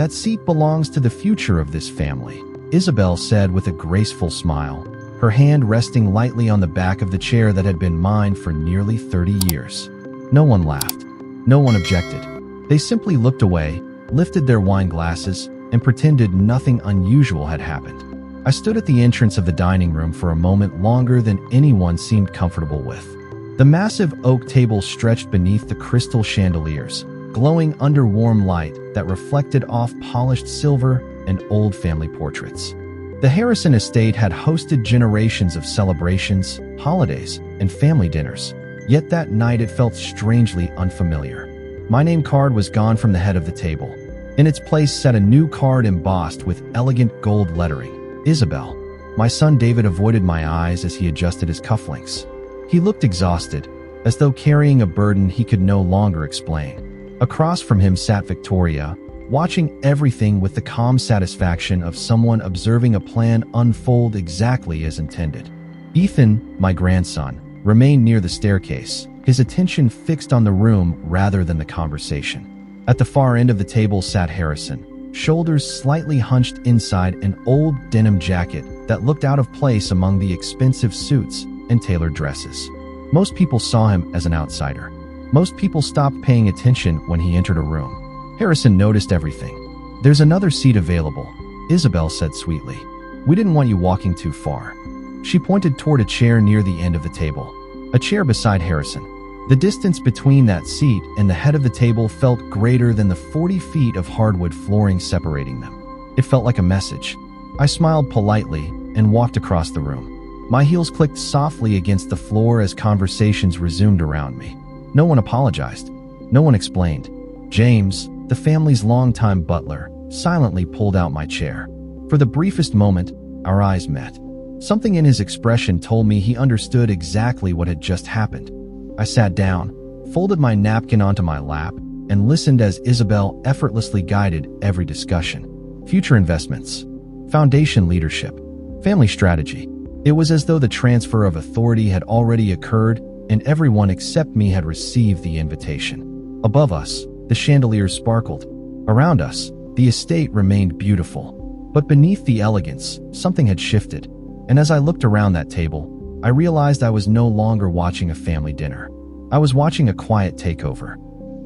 That seat belongs to the future of this family, Isabel said with a graceful smile, her hand resting lightly on the back of the chair that had been mine for nearly 30 years. No one laughed. No one objected. They simply looked away, lifted their wine glasses, and pretended nothing unusual had happened. I stood at the entrance of the dining room for a moment longer than anyone seemed comfortable with. The massive oak table stretched beneath the crystal chandeliers, glowing under warm light that reflected off polished silver and old family portraits. The Harrison estate had hosted generations of celebrations, holidays, and family dinners, yet that night it felt strangely unfamiliar. My name card was gone from the head of the table. In its place sat a new card embossed with elegant gold lettering, Isabel. My son David avoided my eyes as he adjusted his cufflinks. He looked exhausted, as though carrying a burden he could no longer explain. Across from him sat Victoria, watching everything with the calm satisfaction of someone observing a plan unfold exactly as intended. Ethan, my grandson, remained near the staircase, his attention fixed on the room rather than the conversation. At the far end of the table sat Harrison, shoulders slightly hunched inside an old denim jacket that looked out of place among the expensive suits and tailored dresses. Most people saw him as an outsider. Most people stopped paying attention when he entered a room. Harrison noticed everything. "There's another seat available," Isabel said sweetly. "We didn't want you walking too far." She pointed toward a chair near the end of the table, a chair beside Harrison. The distance between that seat and the head of the table felt greater than the 40 feet of hardwood flooring separating them. It felt like a message. I smiled politely and walked across the room. My heels clicked softly against the floor as conversations resumed around me. No one apologized. No one explained. James, the family's longtime butler, silently pulled out my chair. For the briefest moment, our eyes met. Something in his expression told me he understood exactly what had just happened. I sat down, folded my napkin onto my lap, and listened as Isabel effortlessly guided every discussion. Future investments, foundation leadership, family strategy. It was as though the transfer of authority had already occurred and everyone except me had received the invitation. Above us, the chandeliers sparkled. Around us, the estate remained beautiful. But beneath the elegance, something had shifted. And as I looked around that table, I realized I was no longer watching a family dinner. I was watching a quiet takeover.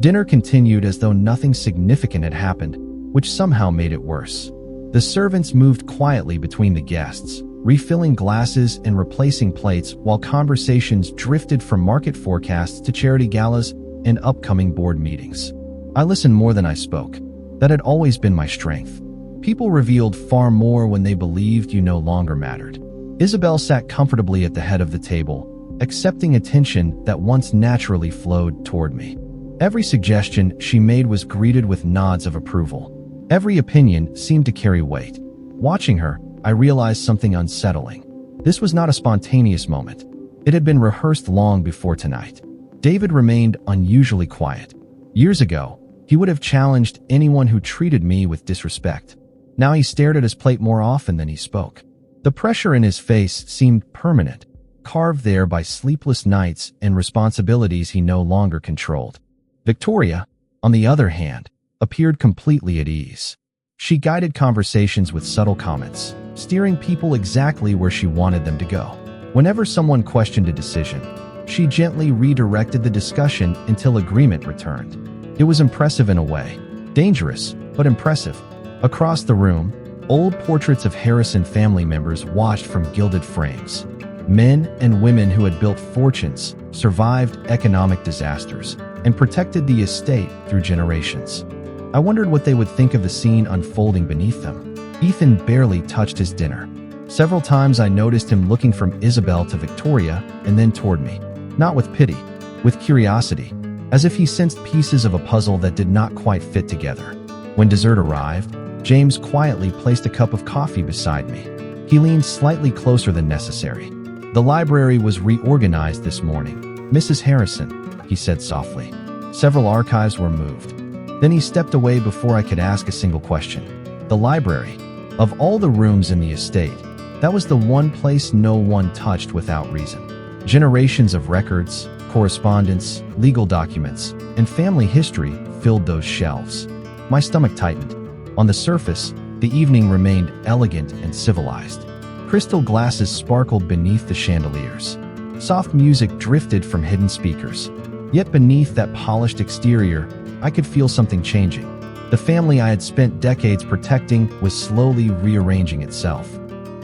Dinner continued as though nothing significant had happened, which somehow made it worse. The servants moved quietly between the guests, refilling glasses and replacing plates while conversations drifted from market forecasts to charity galas and upcoming board meetings. I listened more than I spoke. That had always been my strength. People revealed far more when they believed you no longer mattered. Isabel sat comfortably at the head of the table, accepting attention that once naturally flowed toward me. Every suggestion she made was greeted with nods of approval. Every opinion seemed to carry weight. Watching her, I realized something unsettling. This was not a spontaneous moment. It had been rehearsed long before tonight. David remained unusually quiet. Years ago, he would have challenged anyone who treated me with disrespect. Now he stared at his plate more often than he spoke. The pressure in his face seemed permanent, carved there by sleepless nights and responsibilities he no longer controlled. Victoria, on the other hand, appeared completely at ease. She guided conversations with subtle comments, steering people exactly where she wanted them to go. Whenever someone questioned a decision, she gently redirected the discussion until agreement returned. It was impressive in a way, dangerous, but impressive. Across the room, old portraits of Harrison family members watched from gilded frames. Men and women who had built fortunes, survived economic disasters, and protected the estate through generations. I wondered what they would think of the scene unfolding beneath them. Ethan barely touched his dinner. Several times I noticed him looking from Isabel to Victoria and then toward me. Not with pity, with curiosity, as if he sensed pieces of a puzzle that did not quite fit together. When dessert arrived, James quietly placed a cup of coffee beside me. He leaned slightly closer than necessary. "The library was reorganized this morning, Mrs. Harrison," he said softly. "Several archives were moved." Then he stepped away before I could ask a single question. The library, of all the rooms in the estate, that was the one place no one touched without reason. Generations of records, correspondence, legal documents, and family history filled those shelves. My stomach tightened. On the surface, the evening remained elegant and civilized. Crystal glasses sparkled beneath the chandeliers. Soft music drifted from hidden speakers. Yet beneath that polished exterior, I could feel something changing. The family I had spent decades protecting was slowly rearranging itself.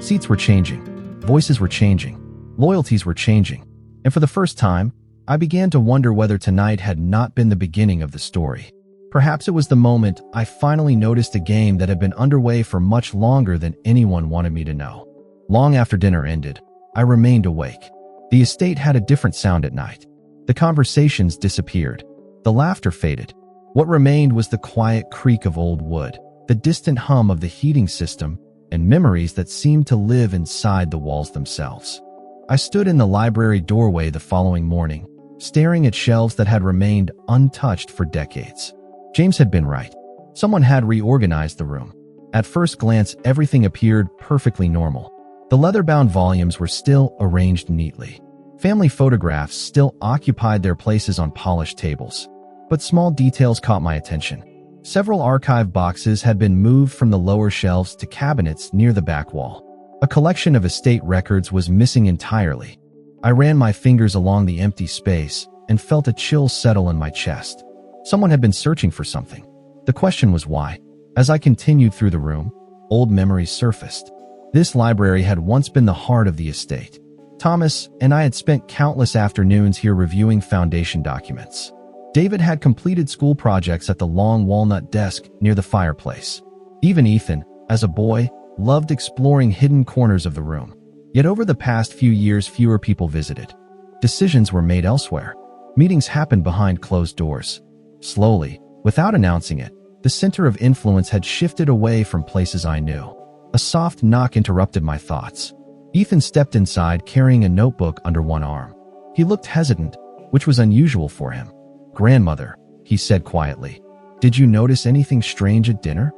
Seats were changing. Voices were changing. Loyalties were changing. And for the first time, I began to wonder whether tonight had not been the beginning of the story. Perhaps it was the moment I finally noticed a game that had been underway for much longer than anyone wanted me to know. Long after dinner ended, I remained awake. The estate had a different sound at night. The conversations disappeared. The laughter faded. What remained was the quiet creak of old wood, the distant hum of the heating system, and memories that seemed to live inside the walls themselves. I stood in the library doorway the following morning, staring at shelves that had remained untouched for decades. James had been right. Someone had reorganized the room. At first glance, everything appeared perfectly normal. The leather-bound volumes were still arranged neatly. Family photographs still occupied their places on polished tables. But small details caught my attention. Several archive boxes had been moved from the lower shelves to cabinets near the back wall. A collection of estate records was missing entirely. I ran my fingers along the empty space and felt a chill settle in my chest. Someone had been searching for something. The question was why. As I continued through the room, old memories surfaced. This library had once been the heart of the estate. Thomas and I had spent countless afternoons here reviewing foundation documents. David had completed school projects at the long walnut desk near the fireplace. Even Ethan, as a boy, loved exploring hidden corners of the room. Yet over the past few years, fewer people visited. Decisions were made elsewhere. Meetings happened behind closed doors. Slowly, without announcing it, the center of influence had shifted away from places I knew. A soft knock interrupted my thoughts. Ethan stepped inside carrying a notebook under one arm. He looked hesitant, which was unusual for him. "Grandmother," he said quietly, "did you notice anything strange at dinner?"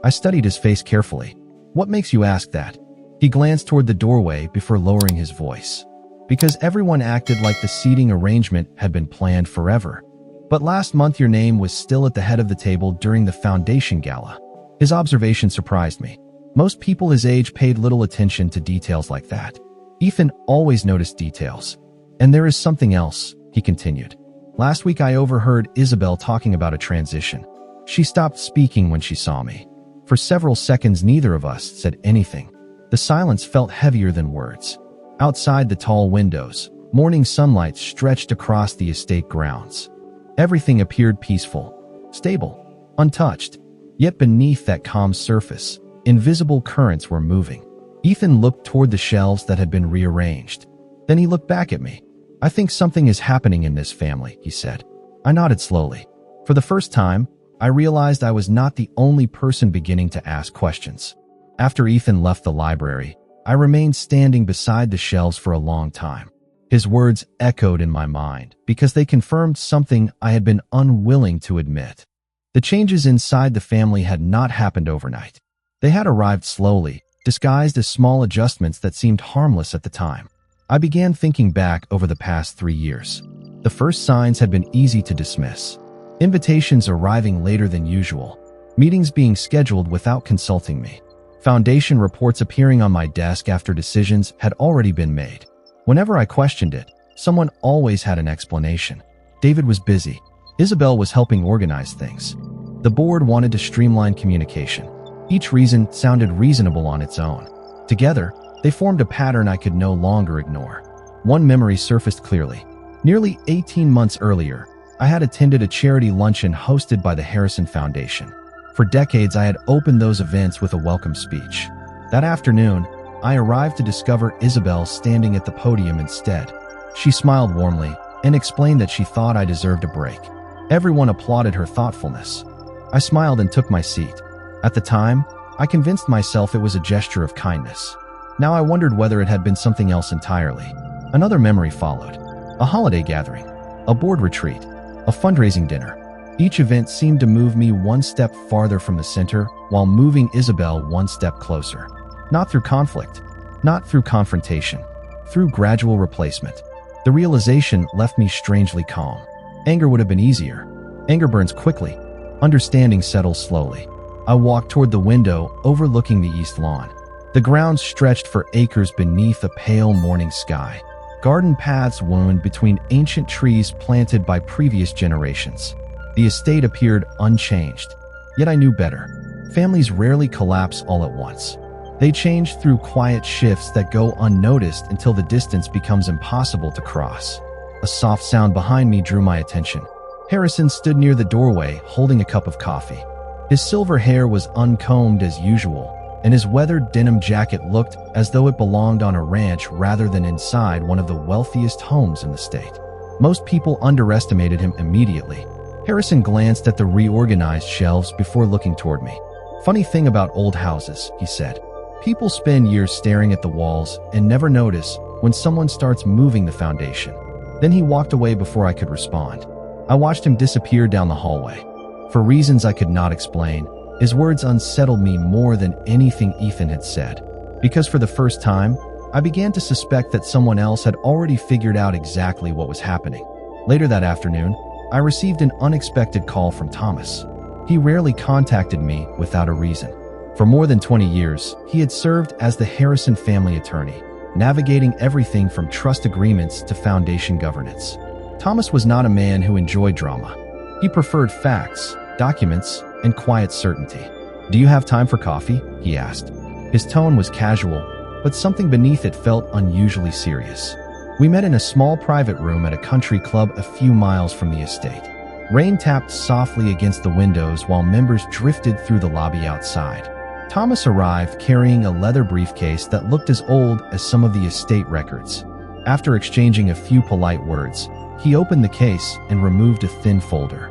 I studied his face carefully. "What makes you ask that?" He glanced toward the doorway before lowering his voice. "Because everyone acted like the seating arrangement had been planned forever. But last month your name was still at the head of the table during the foundation gala." His observation surprised me. Most people his age paid little attention to details like that. Ethan always noticed details. "And there is something else," he continued. "Last week I overheard Isabel talking about a transition. She stopped speaking when she saw me. For several seconds neither of us said anything. The silence felt heavier than words. Outside the tall windows, morning sunlight stretched across the estate grounds. Everything appeared peaceful, stable, untouched. Yet beneath that calm surface, invisible currents were moving. Ethan looked toward the shelves that had been rearranged. Then he looked back at me. "I think something is happening in this family," he said. I nodded slowly. For the first time, I realized I was not the only person beginning to ask questions. After Ethan left the library, I remained standing beside the shelves for a long time. His words echoed in my mind because they confirmed something I had been unwilling to admit. The changes inside the family had not happened overnight. They had arrived slowly, disguised as small adjustments that seemed harmless at the time. I began thinking back over the past 3 years. The first signs had been easy to dismiss. Invitations arriving later than usual. Meetings being scheduled without consulting me. Foundation reports appearing on my desk after decisions had already been made. Whenever I questioned it, someone always had an explanation. David was busy. Isabel was helping organize things. The board wanted to streamline communication. Each reason sounded reasonable on its own. Together, they formed a pattern I could no longer ignore. One memory surfaced clearly. Nearly 18 months earlier, I had attended a charity luncheon hosted by the Harrison Foundation. For decades, I had opened those events with a welcome speech. That afternoon, I arrived to discover Isabel standing at the podium instead. She smiled warmly and explained that she thought I deserved a break. Everyone applauded her thoughtfulness. I smiled and took my seat. At the time, I convinced myself it was a gesture of kindness. Now I wondered whether it had been something else entirely. Another memory followed. A holiday gathering, a board retreat, a fundraising dinner. Each event seemed to move me one step farther from the center while moving Isabel one step closer. Not through conflict, not through confrontation, through gradual replacement. The realization left me strangely calm. Anger would have been easier. Anger burns quickly. Understanding settles slowly. I walked toward the window overlooking the east lawn. The grounds stretched for acres beneath a pale morning sky. Garden paths wound between ancient trees planted by previous generations. The estate appeared unchanged, yet I knew better. Families rarely collapse all at once. They change through quiet shifts that go unnoticed until the distance becomes impossible to cross. A soft sound behind me drew my attention. Harrison stood near the doorway, holding a cup of coffee. His silver hair was uncombed as usual, and his weathered denim jacket looked as though it belonged on a ranch rather than inside one of the wealthiest homes in the state. Most people underestimated him immediately. Harrison glanced at the reorganized shelves before looking toward me. "Funny thing about old houses," he said. "People spend years staring at the walls and never notice when someone starts moving the foundation." Then he walked away before I could respond. I watched him disappear down the hallway. For reasons I could not explain, his words unsettled me more than anything Ethan had said. Because for the first time, I began to suspect that someone else had already figured out exactly what was happening. Later that afternoon, I received an unexpected call from Thomas. He rarely contacted me without a reason. For more than 20 years, he had served as the Harrison family attorney, navigating everything from trust agreements to foundation governance. Thomas was not a man who enjoyed drama. He preferred facts, documents, and quiet certainty. "Do you have time for coffee?" he asked. His tone was casual, but something beneath it felt unusually serious. We met in a small private room at a country club a few miles from the estate. Rain tapped softly against the windows while members drifted through the lobby outside. Thomas arrived carrying a leather briefcase that looked as old as some of the estate records. After exchanging a few polite words, he opened the case and removed a thin folder.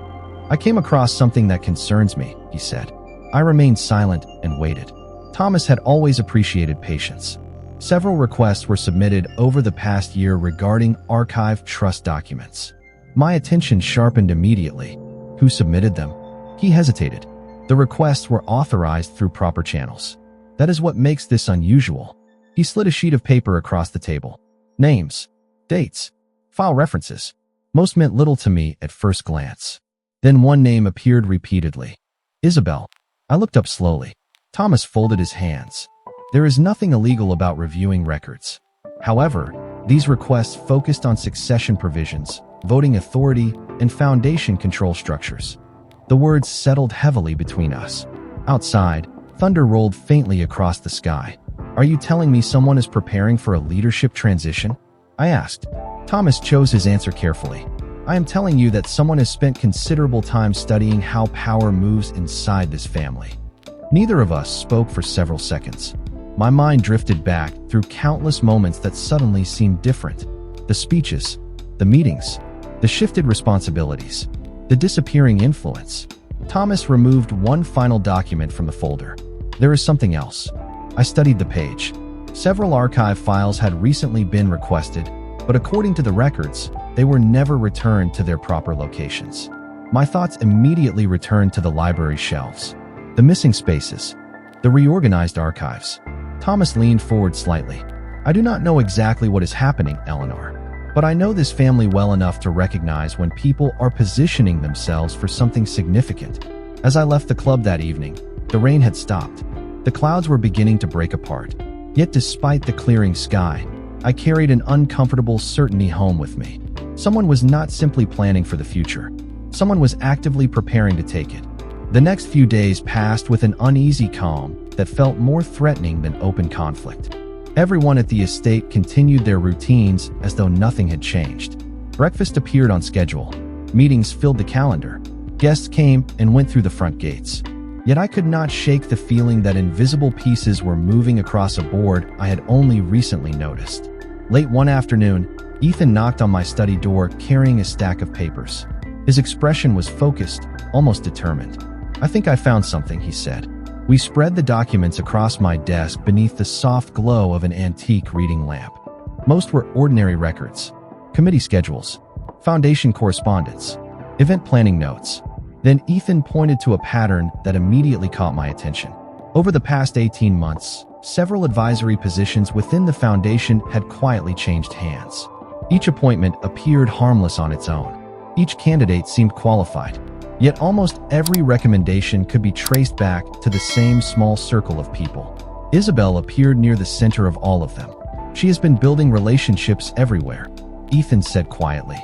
"I came across something that concerns me," he said. I remained silent and waited. Thomas had always appreciated patience. Several requests were submitted over the past year regarding archived trust documents. My attention sharpened immediately. Who submitted them? He hesitated. The requests were authorized through proper channels. That is what makes this unusual. He slid a sheet of paper across the table. Names, dates, file references. Most meant little to me at first glance. Then one name appeared repeatedly. Isabel. I looked up slowly. Thomas folded his hands. There is nothing illegal about reviewing records. However, these requests focused on succession provisions, voting authority, and foundation control structures. The words settled heavily between us. Outside, thunder rolled faintly across the sky. "Are you telling me someone is preparing for a leadership transition?" I asked. Thomas chose his answer carefully. "I am telling you that someone has spent considerable time studying how power moves inside this family." Neither of us spoke for several seconds. My mind drifted back through countless moments that suddenly seemed different. The speeches, the meetings, the shifted responsibilities, the disappearing influence. Thomas removed one final document from the folder. "There is something else." I studied the page. Several archive files had recently been requested, but according to the records, they were never returned to their proper locations. My thoughts immediately returned to the library shelves. The missing spaces, the reorganized archives. Thomas leaned forward slightly. "I do not know exactly what is happening, Eleanor, but I know this family well enough to recognize when people are positioning themselves for something significant." As I left the club that evening, the rain had stopped. The clouds were beginning to break apart. Yet despite the clearing sky, I carried an uncomfortable certainty home with me. Someone was not simply planning for the future. Someone was actively preparing to take it. The next few days passed with an uneasy calm that felt more threatening than open conflict. Everyone at the estate continued their routines as though nothing had changed. Breakfast appeared on schedule. Meetings filled the calendar. Guests came and went through the front gates. Yet I could not shake the feeling that invisible pieces were moving across a board I had only recently noticed. Late one afternoon, Ethan knocked on my study door carrying a stack of papers. His expression was focused, almost determined. "I think I found something," he said. We spread the documents across my desk beneath the soft glow of an antique reading lamp. Most were ordinary records, committee schedules, foundation correspondence, event planning notes. Then Ethan pointed to a pattern that immediately caught my attention. Over the past 18 months, several advisory positions within the foundation had quietly changed hands. Each appointment appeared harmless on its own. Each candidate seemed qualified, Yet almost every recommendation could be traced back to the same small circle of people. Isabel appeared near the center of all of them. She has been building relationships everywhere, Ethan said quietly.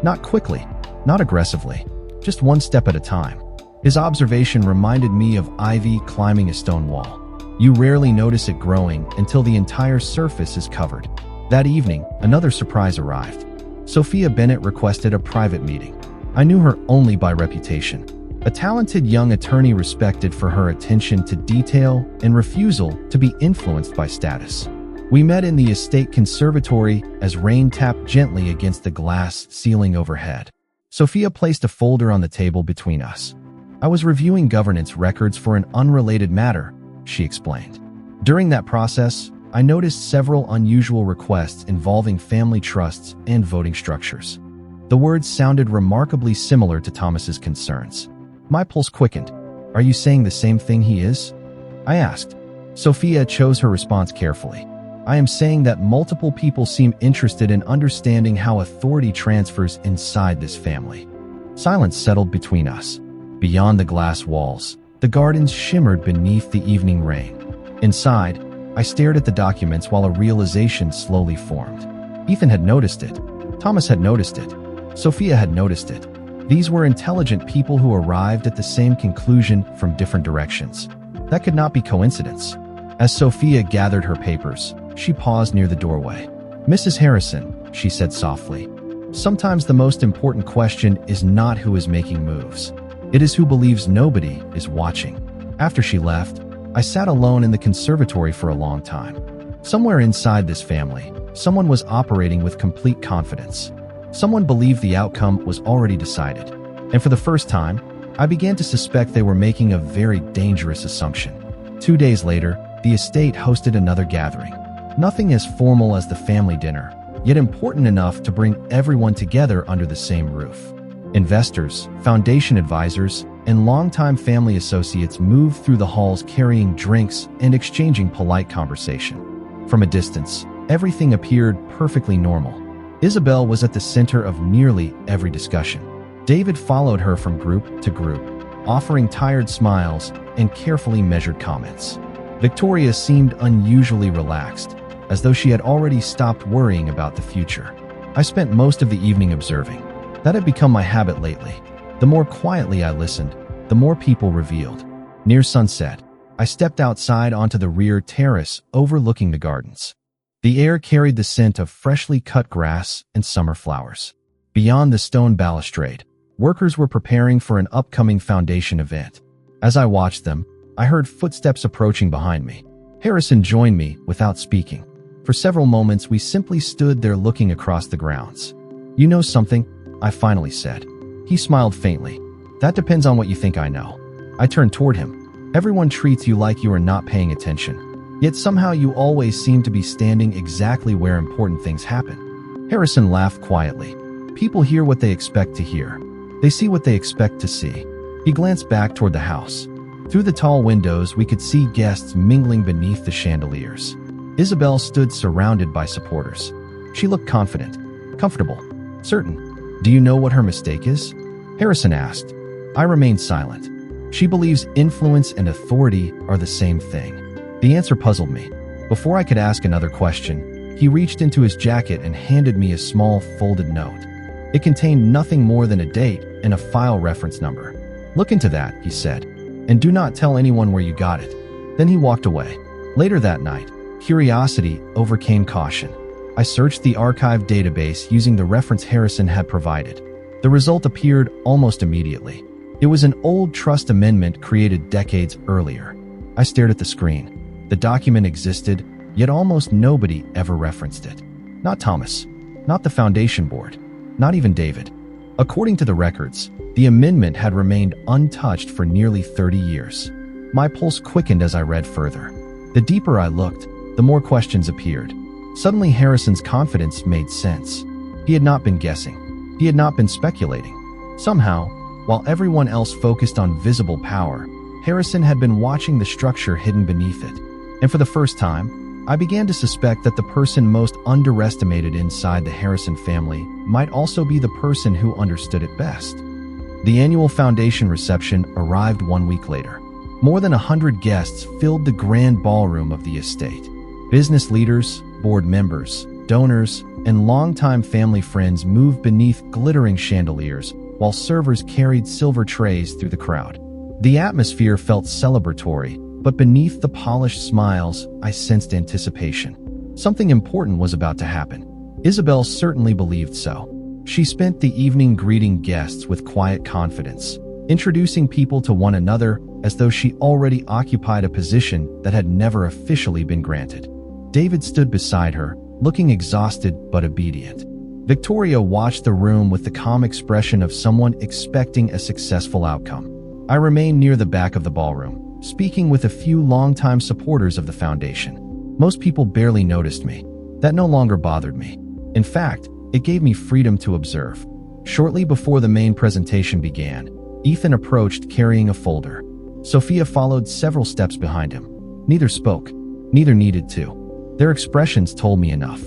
Not quickly, not aggressively, just one step at a time. His observation reminded me of ivy climbing a stone wall. You rarely notice it growing until the entire surface is covered. That evening, another surprise arrived. Sophia Bennett requested a private meeting. I knew her only by reputation. A talented young attorney respected for her attention to detail and refusal to be influenced by status. We met in the estate conservatory as rain tapped gently against the glass ceiling overhead. Sophia placed a folder on the table between us. I was reviewing governance records for an unrelated matter, she explained. During that process, I noticed several unusual requests involving family trusts and voting structures. The words sounded remarkably similar to Thomas's concerns. My pulse quickened. Are you saying the same thing he is? I asked. Sophia chose her response carefully. I am saying that multiple people seem interested in understanding how authority transfers inside this family. Silence settled between us. Beyond the glass walls, the gardens shimmered beneath the evening rain. Inside, I stared at the documents while a realization slowly formed. Ethan had noticed it. Thomas had noticed it. Sophia had noticed it. These were intelligent people who arrived at the same conclusion from different directions. That could not be coincidence. As Sophia gathered her papers, she paused near the doorway. Mrs. Harrison, she said softly, sometimes the most important question is not who is making moves. It is who believes nobody is watching. After she left, I sat alone in the conservatory for a long time. Somewhere inside this family, someone was operating with complete confidence. Someone believed the outcome was already decided. And for the first time, I began to suspect they were making a very dangerous assumption. 2 days later, the estate hosted another gathering. Nothing as formal as the family dinner, yet important enough to bring everyone together under the same roof. Investors, foundation advisors, and longtime family associates moved through the halls carrying drinks and exchanging polite conversation. From a distance, everything appeared perfectly normal. Isabel was at the center of nearly every discussion. David followed her from group to group, offering tired smiles and carefully measured comments. Victoria seemed unusually relaxed, as though she had already stopped worrying about the future. I spent most of the evening observing. That had become my habit lately. The more quietly I listened, the more people revealed. Near sunset, I stepped outside onto the rear terrace overlooking the gardens. The air carried the scent of freshly cut grass and summer flowers. Beyond the stone balustrade, workers were preparing for an upcoming foundation event. As I watched them, I heard footsteps approaching behind me. Harrison joined me without speaking. For several moments, we simply stood there looking across the grounds. You know something? I finally said. He smiled faintly. That depends on what you think I know. I turned toward him. Everyone treats you like you are not paying attention. Yet somehow you always seem to be standing exactly where important things happen. Harrison laughed quietly. People hear what they expect to hear. They see what they expect to see. He glanced back toward the house. Through the tall windows, we could see guests mingling beneath the chandeliers. Isabel stood surrounded by supporters. She looked confident, comfortable, certain. Do you know what her mistake is? Harrison asked. I remained silent. She believes influence and authority are the same thing. The answer puzzled me. Before I could ask another question, he reached into his jacket and handed me a small folded note. It contained nothing more than a date and a file reference number. Look into that, he said, and do not tell anyone where you got it. Then he walked away. Later that night, curiosity overcame caution. I searched the archive database using the reference Harrison had provided. The result appeared almost immediately. It was an old trust amendment created decades earlier. I stared at the screen. The document existed, yet almost nobody ever referenced it. Not Thomas, not the foundation board, not even David. According to the records, the amendment had remained untouched for nearly 30 years. My pulse quickened as I read further. The deeper I looked, the more questions appeared. Suddenly Harrison's confidence made sense. He had not been guessing. He had not been speculating. Somehow, while everyone else focused on visible power, Harrison had been watching the structure hidden beneath it. And for the first time, I began to suspect that the person most underestimated inside the Harrison family might also be the person who understood it best. The annual foundation reception arrived 1 week later. More than 100 guests filled the grand ballroom of the estate. Business leaders, board members, donors, and longtime family friends moved beneath glittering chandeliers while servers carried silver trays through the crowd. The atmosphere felt celebratory, but beneath the polished smiles, I sensed anticipation. Something important was about to happen. Isabel certainly believed so. She spent the evening greeting guests with quiet confidence, introducing people to one another as though she already occupied a position that had never officially been granted. David stood beside her, looking exhausted but obedient. Victoria watched the room with the calm expression of someone expecting a successful outcome. I remained near the back of the ballroom, speaking with a few longtime supporters of the foundation. Most people barely noticed me. That no longer bothered me. In fact, it gave me freedom to observe. Shortly before the main presentation began, Ethan approached carrying a folder. Sophia followed several steps behind him. Neither spoke. Neither needed to. Their expressions told me enough.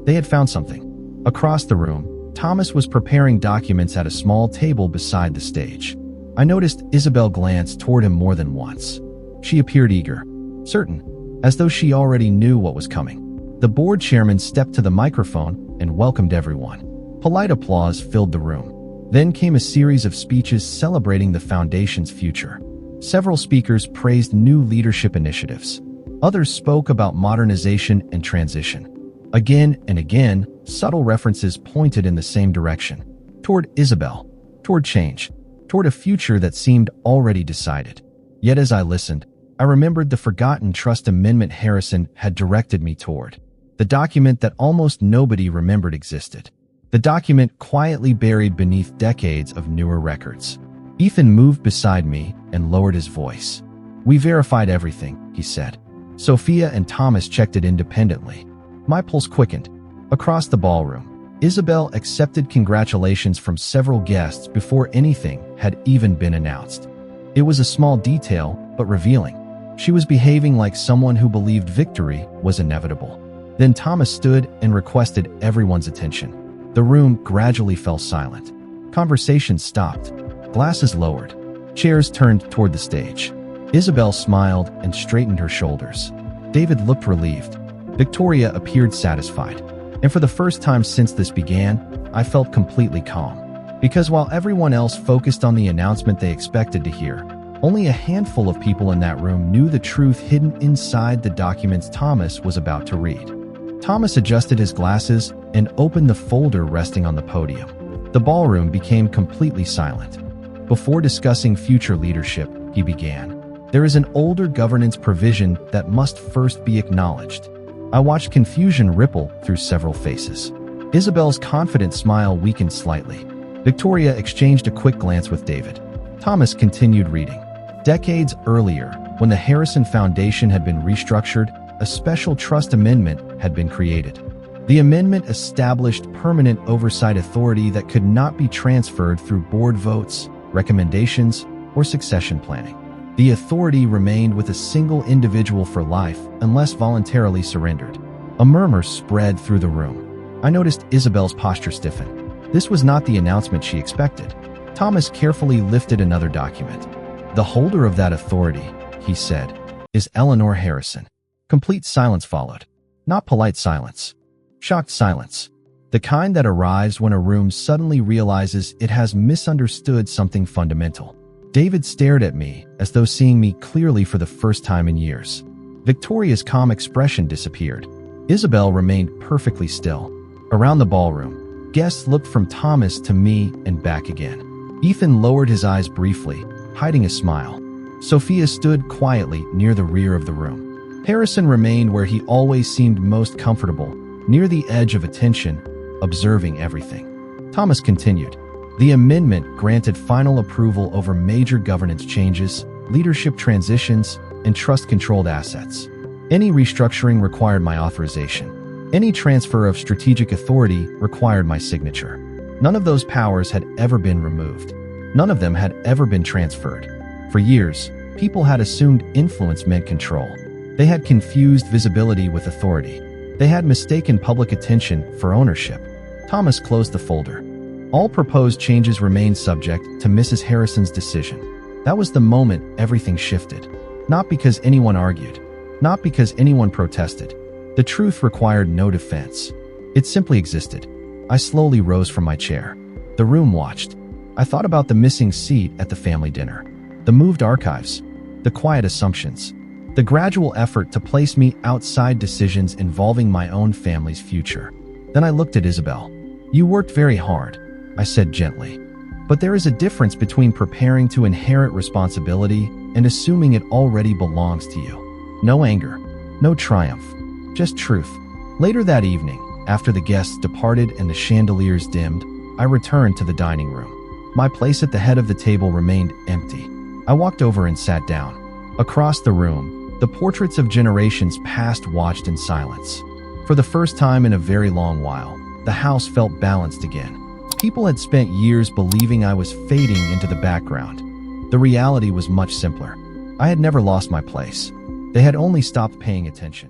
They had found something. Across the room, Thomas was preparing documents at a small table beside the stage. I noticed Isabel glance toward him more than once. She appeared eager, certain, as though she already knew what was coming. The board chairman stepped to the microphone and welcomed everyone. Polite applause filled the room. Then came a series of speeches celebrating the foundation's future. Several speakers praised new leadership initiatives. Others spoke about modernization and transition. Again and again, subtle references pointed in the same direction. Toward Isabel. Toward change. Toward a future that seemed already decided. Yet as I listened, I remembered the forgotten trust amendment Harrison had directed me toward. The document that almost nobody remembered existed. The document quietly buried beneath decades of newer records. Ethan moved beside me and lowered his voice. "We verified everything," he said. Sophia and Thomas checked it independently. My pulse quickened. Across the ballroom, Isabel accepted congratulations from several guests before anything had even been announced. It was a small detail, but revealing. She was behaving like someone who believed victory was inevitable. Then Thomas stood and requested everyone's attention. The room gradually fell silent. Conversations stopped. Glasses lowered. Chairs turned toward the stage. Isabel smiled and straightened her shoulders. David looked relieved. Victoria appeared satisfied. And for the first time since this began, I felt completely calm. Because while everyone else focused on the announcement they expected to hear, only a handful of people in that room knew the truth hidden inside the documents Thomas was about to read. Thomas adjusted his glasses and opened the folder resting on the podium. The ballroom became completely silent. Before discussing future leadership, he began. "There is an older governance provision that must first be acknowledged." I watched confusion ripple through several faces. Isabel's confident smile weakened slightly. Victoria exchanged a quick glance with David. Thomas continued reading. Decades earlier, when the Harrison Foundation had been restructured, a special trust amendment had been created. The amendment established permanent oversight authority that could not be transferred through board votes, recommendations, or succession planning. The authority remained with a single individual for life unless voluntarily surrendered. A murmur spread through the room. I noticed Isabel's posture stiffen. This was not the announcement she expected. Thomas carefully lifted another document. "The holder of that authority," he said, "is Eleanor Harrison." Complete silence followed. Not polite silence. Shocked silence. The kind that arrives when a room suddenly realizes it has misunderstood something fundamental. David stared at me as though seeing me clearly for the first time in years. Victoria's calm expression disappeared. Isabel remained perfectly still. Around the ballroom, guests looked from Thomas to me and back again. Ethan lowered his eyes briefly, hiding a smile. Sophia stood quietly near the rear of the room. Harrison remained where he always seemed most comfortable, near the edge of attention, observing everything. Thomas continued. The amendment granted final approval over major governance changes, leadership transitions, and trust-controlled assets. Any restructuring required my authorization. Any transfer of strategic authority required my signature. None of those powers had ever been removed. None of them had ever been transferred. For years, people had assumed influence meant control. They had confused visibility with authority. They had mistaken public attention for ownership. Thomas closed the folder. All proposed changes remained subject to Mrs. Harrison's decision. That was the moment everything shifted. Not because anyone argued. Not because anyone protested. The truth required no defense. It simply existed. I slowly rose from my chair. The room watched. I thought about the missing seat at the family dinner, the moved archives, the quiet assumptions, the gradual effort to place me outside decisions involving my own family's future. Then I looked at Isabel. "You worked very hard," I said gently. "But there is a difference between preparing to inherit responsibility and assuming it already belongs to you." No anger, no triumph, just truth. Later that evening, after the guests departed and the chandeliers dimmed, I returned to the dining room. My place at the head of the table remained empty. I walked over and sat down. Across the room, the portraits of generations past watched in silence. For the first time in a very long while, the house felt balanced again. People had spent years believing I was fading into the background. The reality was much simpler. I had never lost my place. They had only stopped paying attention.